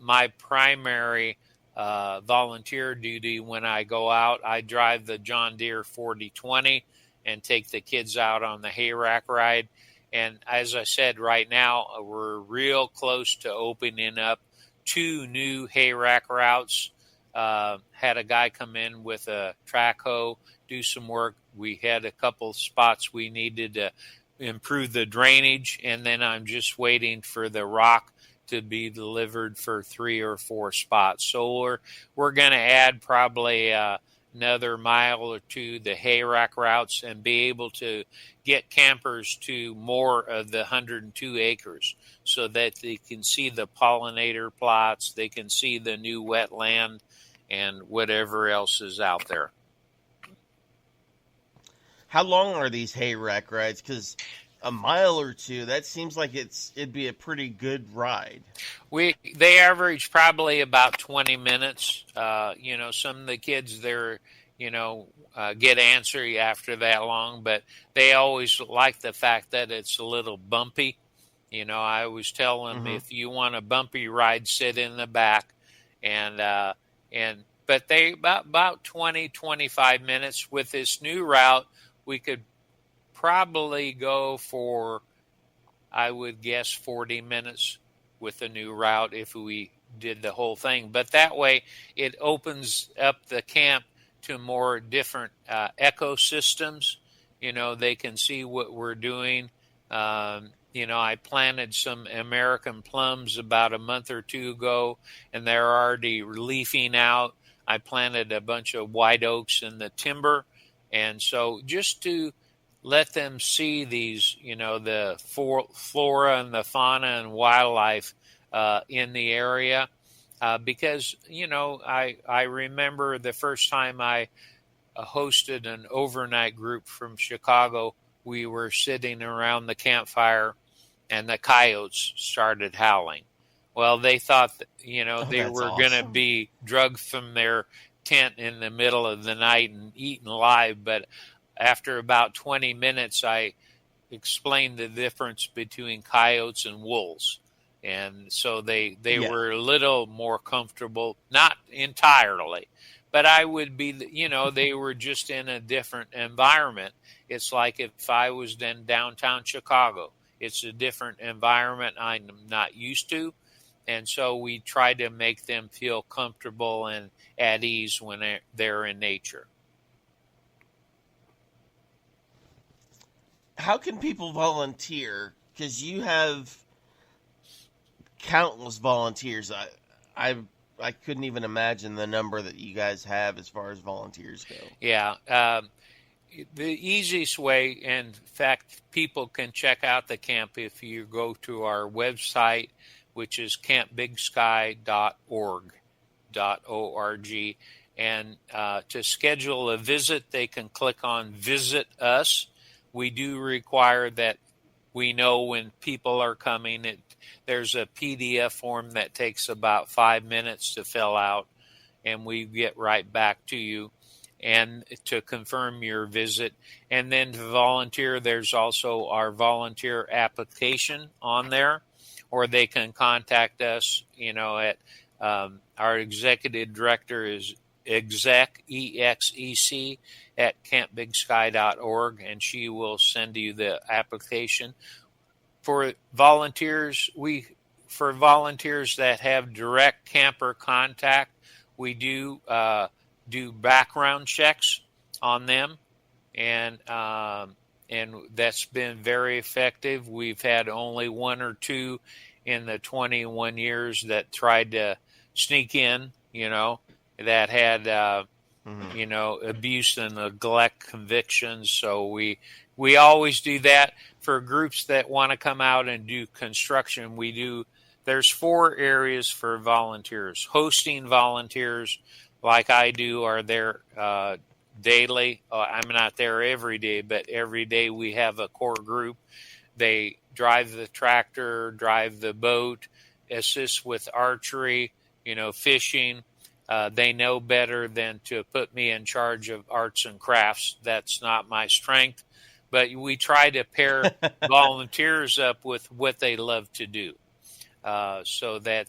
my primary volunteer duty when I go out. I drive the John Deere 4020 and take the kids out on the hay rack ride. And as I said, right now we're real close to opening up 2 new hay rack routes. Had a guy come in with a track hoe, do some work. We had a couple spots we needed to improve the drainage, and then I'm just waiting for the rock to be delivered for 3 or 4 spots. So we're going to add probably another mile or 2 the hay rack routes and be able to get campers to more of the 102 acres so that they can see the pollinator plots, they can see the new wetland, and whatever else is out there. How long are these hay rack rides? Because a mile or 2, that seems like it'd be a pretty good ride. They average probably about 20 minutes. Some of the kids there, get antsy after that long, but they always like the fact that it's a little bumpy. I always tell them, if you want a bumpy ride, sit in the back, but they about 20, 25 minutes. With this new route, we could probably go for, I would guess, 40 minutes with the new route if we did the whole thing. But that way, it opens up the camp to more different ecosystems. They can see what we're doing. I planted some American plums about a month or 2 ago, and they're already leafing out. I planted a bunch of white oaks in the timber. And so just to let them see these, the flora and the fauna and wildlife in the area. Because, I remember the first time I hosted an overnight group from Chicago, we were sitting around the campfire and the coyotes started howling. Well, they thought that, they were going to be drugged from their tent in the middle of the night and eaten alive. But after about 20 minutes, I explained the difference between coyotes and wolves. And so they were a little more comfortable, not entirely, but I would be, they were just in a different environment. It's like if I was in downtown Chicago, it's a different environment I'm not used to. And so we try to make them feel comfortable and at ease when they're in nature. How can people volunteer? Because you have countless volunteers. I couldn't even imagine the number that you guys have as far as volunteers go. Yeah. The easiest way, in fact, people can check out the camp if you go to our website, which is campbigsky.org, And to schedule a visit, they can click on Visit Us. We do require that we know when people are coming. There's a PDF form that takes about 5 minutes to fill out, and we get right back to you and to confirm your visit. And then to volunteer, there's also our volunteer application on there, or they can contact us, at our executive director is exec, EXEC, at campbigsky.org, and she will send you the application. For volunteers that have direct camper contact, we do background checks on them, and that's been very effective. We've had only one or two in the 21 years that tried to sneak in, that had abuse and neglect convictions. So we always do that. For groups that want to come out and do construction, there's 4 areas for volunteers. Hosting volunteers, like I do, are there daily. I'm not there every day, but every day we have a core group. They drive the tractor, drive the boat, assist with archery, fishing. They know better than to put me in charge of arts and crafts. That's not my strength. But we try to pair volunteers up with what they love to do. So that,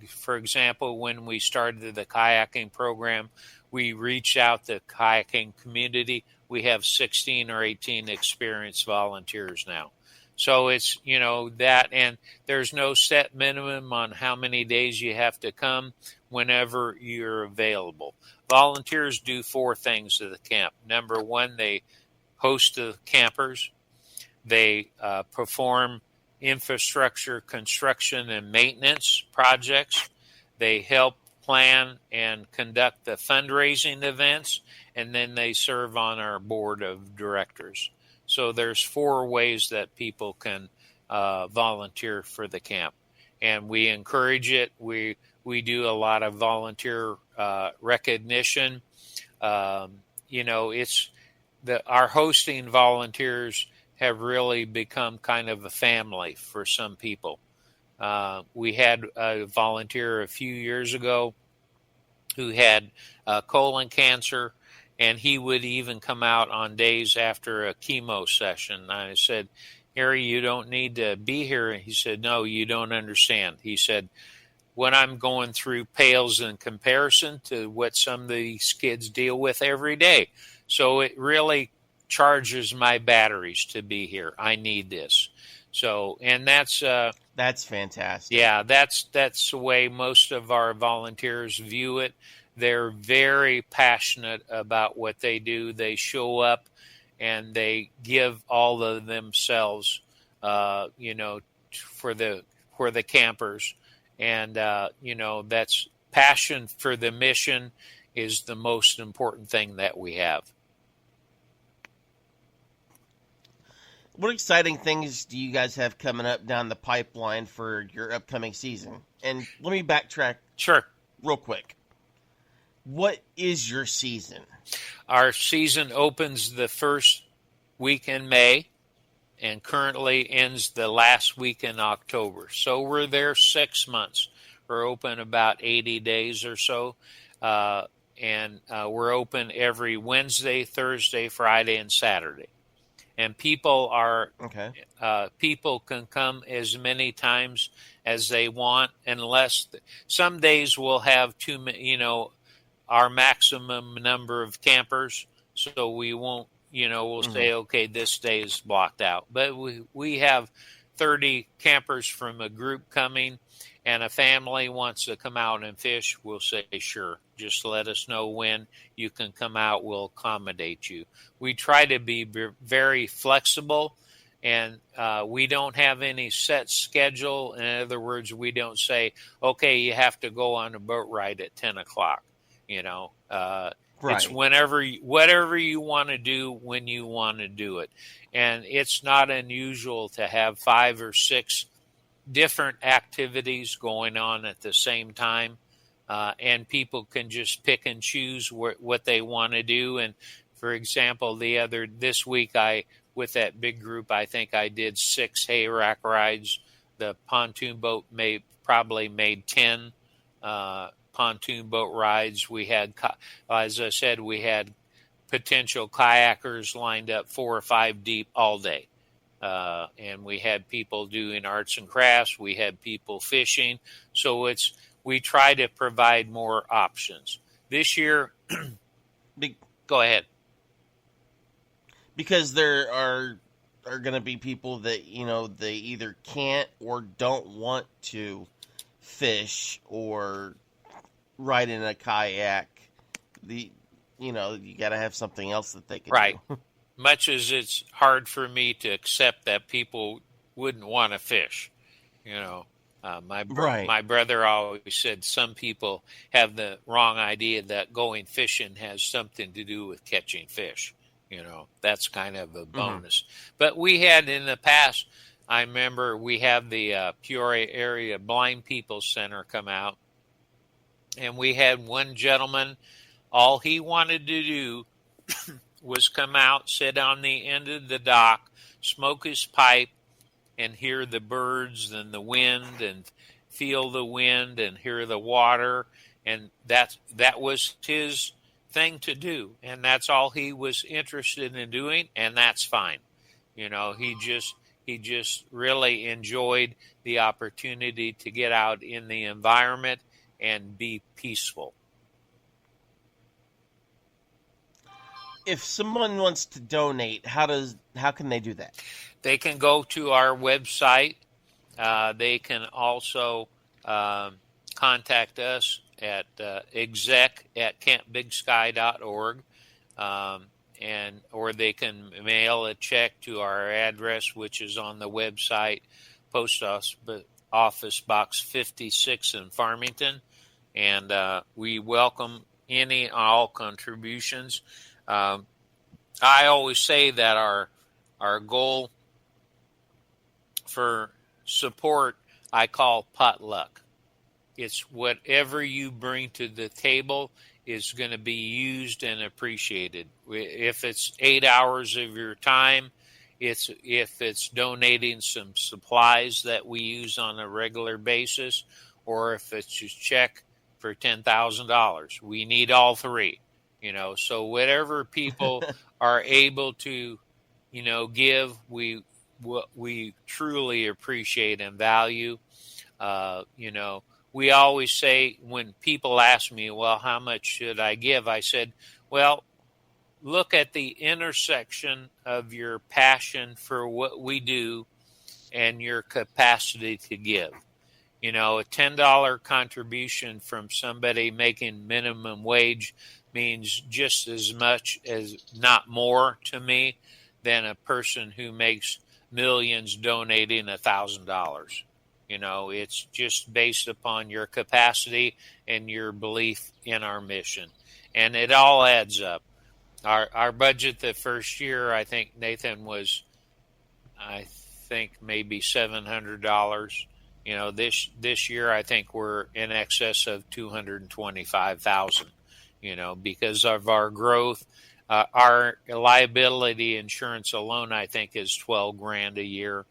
for example, when we started the kayaking program, we reached out to the kayaking community. We have 16 or 18 experienced volunteers now. So it's, that, and there's no set minimum on how many days you have to come whenever you're available. Volunteers do 4 things at the camp. Number 1, they host the campers. They perform infrastructure construction and maintenance projects. They help plan and conduct the fundraising events, and then they serve on our board of directors. So there's 4 ways that people can volunteer for the camp, and we encourage it. We do a lot of volunteer recognition. It's our hosting volunteers have really become kind of a family for some people. We had a volunteer a few years ago who had colon cancer, and he would even come out on days after a chemo session. I said, Harry, you don't need to be here. And he said, no, you don't understand. He said, what I'm going through pales in comparison to what some of these kids deal with every day. So it really charges my batteries to be here. I need this. So, and that's fantastic. Yeah, that's the way most of our volunteers view it. They're very passionate about what they do. They show up and they give all of themselves, for the campers. And, that's passion for the mission is the most important thing that we have. What exciting things do you guys have coming up down the pipeline for your upcoming season? And let me backtrack real quick. What is your season? Our season opens the first week in May and currently ends the last week in October. So we're there 6 months. We're open about 80 days or so. And we're open every Wednesday, Thursday, Friday, and Saturday. And people can come as many times as they want, unless some days we'll have our maximum number of campers. So we won't, we'll say, okay, this day is blocked out. But we have 30 campers from a group coming, and a family wants to come out and fish, we'll say, sure, just let us know when you can come out. We'll accommodate you. We try to be very flexible, and we don't have any set schedule. In other words, we don't say, okay, you have to go on a boat ride at 10 o'clock. Right. It's whatever you want to do when you want to do it. And it's not unusual to have 5 or 6 different activities going on at the same time. and people can just pick and choose what they want to do. And for example, this week, with that big group, I think I did 6 hay rack rides. The pontoon boat probably made 10 pontoon boat rides. We had, as I said, we had potential kayakers lined up 4 or 5 deep all day. And we had people doing arts and crafts. We had people fishing. So we try to provide more options. This year, go ahead. Because there are going to be people that, they either can't or don't want to fish or ride in a kayak. You got to have something else that they can do. Much as it's hard for me to accept that people wouldn't want to fish, my brother always said some people have the wrong idea that going fishing has something to do with catching fish. That's kind of a bonus. Mm-hmm. But we had in the past, I remember we have the Peoria Area Blind People Center come out, and we had one gentleman, all he wanted to do was come out, sit on the end of the dock, smoke his pipe, and hear the birds and the wind and feel the wind and hear the water. And that was his thing to do. And that's all he was interested in doing. And that's fine. He just really enjoyed the opportunity to get out in the environment and be peaceful. If someone wants to donate, how can they do that? They can go to our website. They can also contact us at exec@campbigsky.org, or they can mail a check to our address, which is on the website, Post Office Box 56 in Farmington, and we welcome any and all contributions. I always say that our goal for support I call potluck. It's whatever you bring to the table is going to be used and appreciated. If it's 8 hours of your time, if it's donating some supplies that we use on a regular basis, or if it's a check for $10,000. We need all three. So whatever people are able to, give, we truly appreciate and value. We always say when people ask me, well, how much should I give? I said, well, look at the intersection of your passion for what we do and your capacity to give. A $10 contribution from somebody making minimum wage means just as much as, not more to me, than a person who makes millions donating $1,000. It's just based upon your capacity and your belief in our mission. And it all adds up. Our budget the first year, I think, Nathan, was, maybe $700. This year, I think we're in excess of $225,000. Because of our growth. Our liability insurance alone, I think, is $12,000 a year.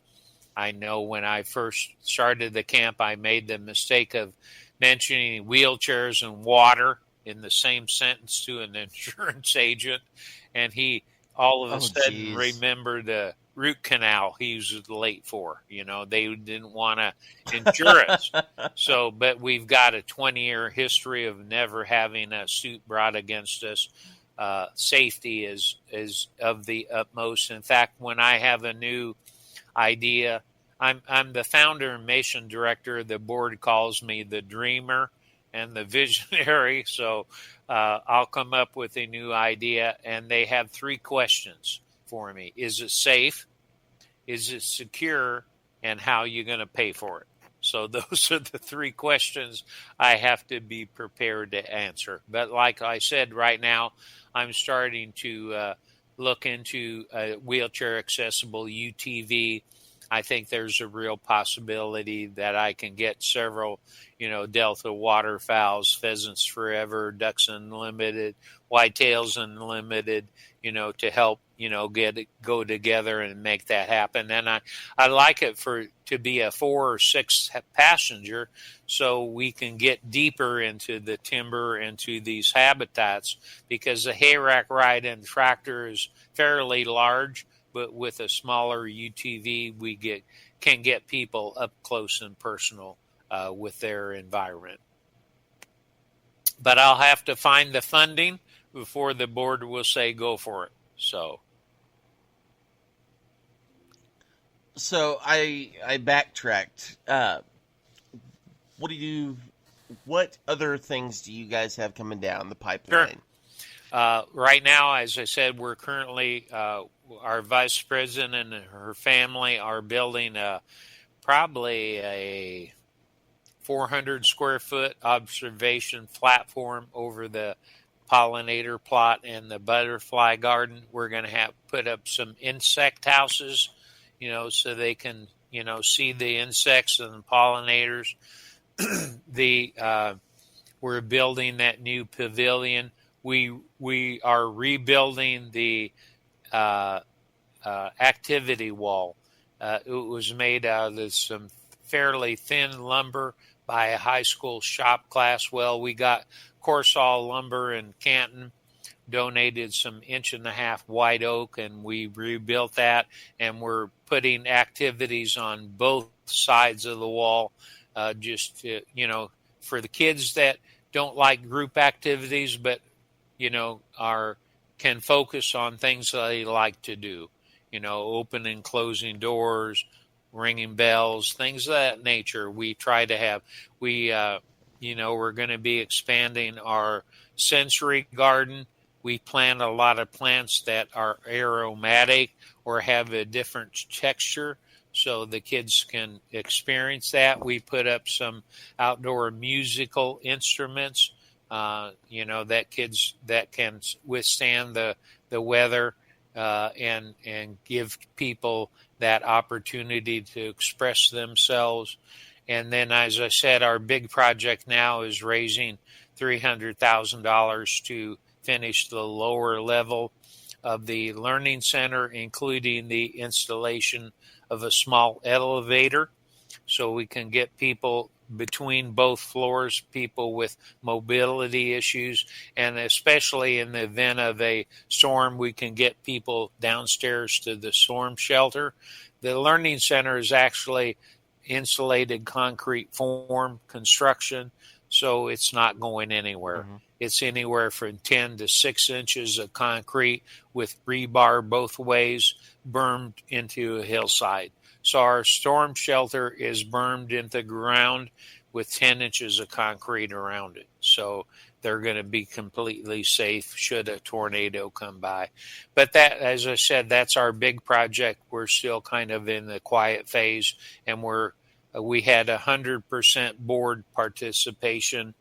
I know when I first started the camp, I made the mistake of mentioning wheelchairs and water in the same sentence to an insurance agent, and he all of a sudden remembered the root canal he was late for. They didn't want to insure us. But we've got a 20-year history of never having a suit brought against us. Safety is of the utmost. In fact, when I have a new idea, I'm the founder and mission director. The board calls me the dreamer and the visionary. So I'll come up with a new idea, and they have 3 questions for me. Is it safe? Is it secure? And how are you going to pay for it? So those are the 3 questions I have to be prepared to answer. But like I said, right now, I'm starting to look into a wheelchair accessible UTV I think there's a real possibility that I can get several, Delta waterfowls, pheasants forever, ducks unlimited, whitetails unlimited, to help, go together and make that happen. And I like it to be a 4 or 6 passenger, so we can get deeper into the timber, into these habitats, because the hayrack ride and tractor is fairly large, but with a smaller UTV, we can get people up close and personal with their environment. But I'll have to find the funding before the board will say go for it. So I backtracked. What other things do you guys have coming down the pipeline? Sure. Right now, as I said, we're currently, our vice president and her family are building probably a 400 square foot observation platform over the pollinator plot and the butterfly garden. We're going to put up some insect houses, so they can, see the insects and the pollinators. We're building that new pavilion. We are rebuilding the activity wall. It was made out of some fairly thin lumber by a high school shop class. Well, we got Corsall Lumber in Canton, donated some 1.5-inch white oak, and we rebuilt that, and we're putting activities on both sides of the wall, just to, for the kids that don't like group activities, but can focus on things they like to do, opening, closing doors, ringing bells, things of that nature. We try to have, we're going to be expanding our sensory garden. We plant a lot of plants that are aromatic or have a different texture, so the kids can experience that. We put up some outdoor musical instruments, that kids that can withstand the weather, and give people that opportunity to express themselves. And then, as I said, our big project now is raising $300,000 to finish the lower level of the learning center, including the installation of a small elevator, so we can get people between both floors, people with mobility issues, and especially in the event of a storm, we can get people downstairs to the storm shelter. The learning center is actually insulated concrete form construction, so it's not going anywhere. Mm-hmm. It's anywhere from 10 to 6 inches of concrete with rebar both ways, bermed into a hillside. So our storm shelter is bermed into the ground with 10 inches of concrete around it. So they're going to be completely safe should a tornado come by. But that, as I said, that's our big project. We're still kind of in the quiet phase, and we had 100% board participation.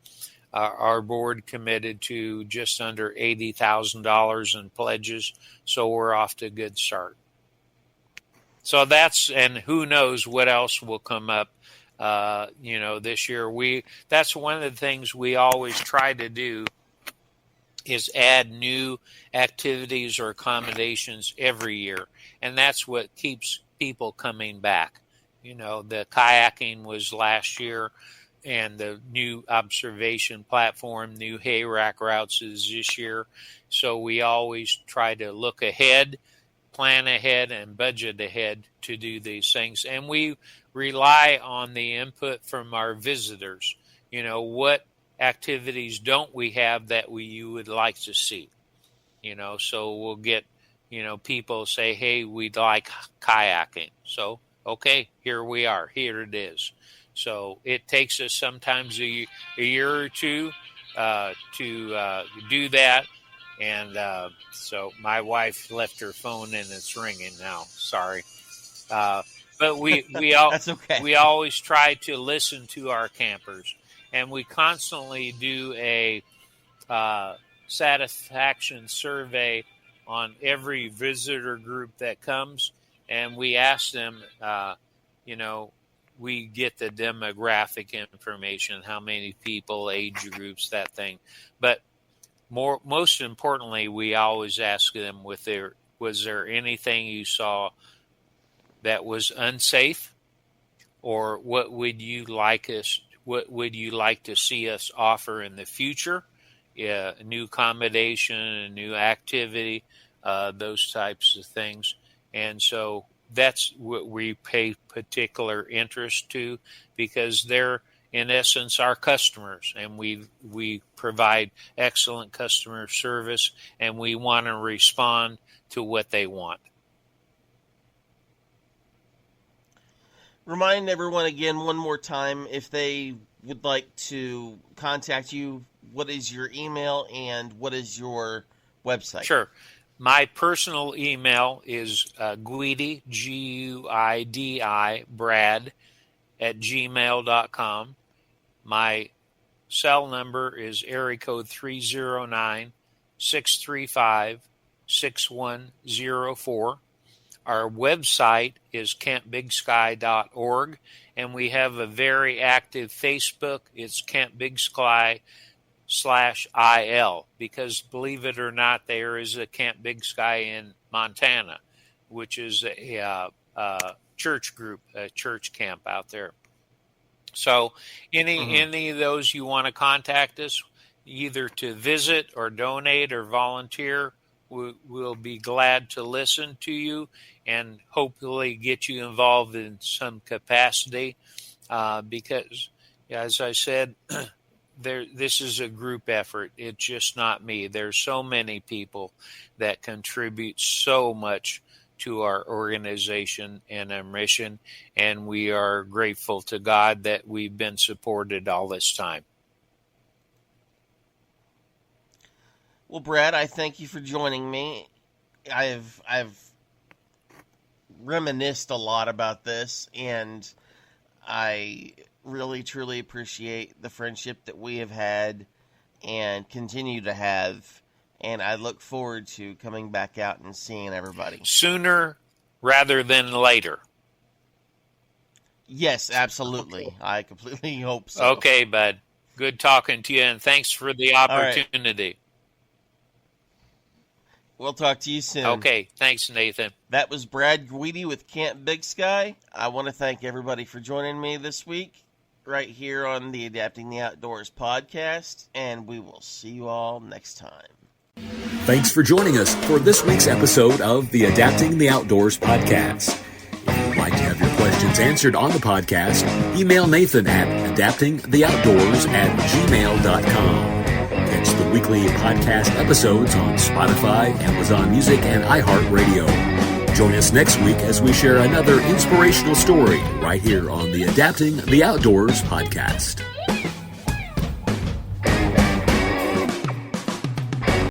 Our board committed to just under $80,000 in pledges, so we're off to a good start. So and who knows what else will come up, this year. That's one of the things we always try to do, is add new activities or accommodations every year, and that's what keeps people coming back. The kayaking was last year, and the new observation platform, new hayrack routes is this year. So we always try to look ahead, plan ahead, and budget ahead to do these things. And we rely on the input from our visitors. What activities don't we have that you would like to see? So we'll get, people say, hey, we'd like kayaking. So, okay, here we are. Here it is. So it takes us sometimes a year or two to do that. And so my wife left her phone and it's ringing now. Sorry. But That's okay. We always try to listen to our campers. And we constantly do a satisfaction survey on every visitor group that comes. and we ask them, we get the demographic information, how many people, age groups, that thing. But most importantly, we always ask them, was there anything you saw that was unsafe, or what would you like to see us offer in the future? A new accommodation, a new activity, those types of things. And so that's what we pay particular interest to, because they're in essence our customers, and we provide excellent customer service, and we want to respond to what they want. Remind everyone again one more time, if they would like to contact you, what is your email and what is your website? Sure. My personal email is Guidi, Guidi, Brad, at gmail.com. My cell number is area code 309-635-6104. Our website is campbigsky.org, and we have a very active Facebook. It's Camp Big Sky /IL, because believe it or not, there is a Camp Big Sky in Montana, which is a church group, a church camp out there. So any of those you want to contact us, either to visit or donate or volunteer, we'll be glad to listen to you and hopefully get you involved in some capacity, because, as I said, this is a group effort. It's just not me. There's so many people that contribute so much to our organization and our mission, and we are grateful to God that we've been supported all this time. Well, Brad, I thank you for joining me. I've reminisced a lot about this, and I really, truly appreciate the friendship that we have had and continue to have, and I look forward to coming back out and seeing everybody. Sooner rather than later. Yes, absolutely. Okay. I completely hope so. Okay, bud. Good talking to you, and thanks for the opportunity. Right. We'll talk to you soon. Okay, thanks, Nathan. That was Brad Guidi with Camp Big Sky. I want to thank everybody for joining me this week right here on the Adapting the Outdoors podcast, and we will see you all next time. Thanks for joining us for this week's episode of the Adapting the Outdoors podcast. If you'd like to have your questions answered on the podcast, email Nathan at adaptingtheoutdoors@gmail.com. Catch the weekly podcast episodes on Spotify, Amazon Music, and iHeartRadio. Join us next week as we share another inspirational story right here on the Adapting the Outdoors podcast.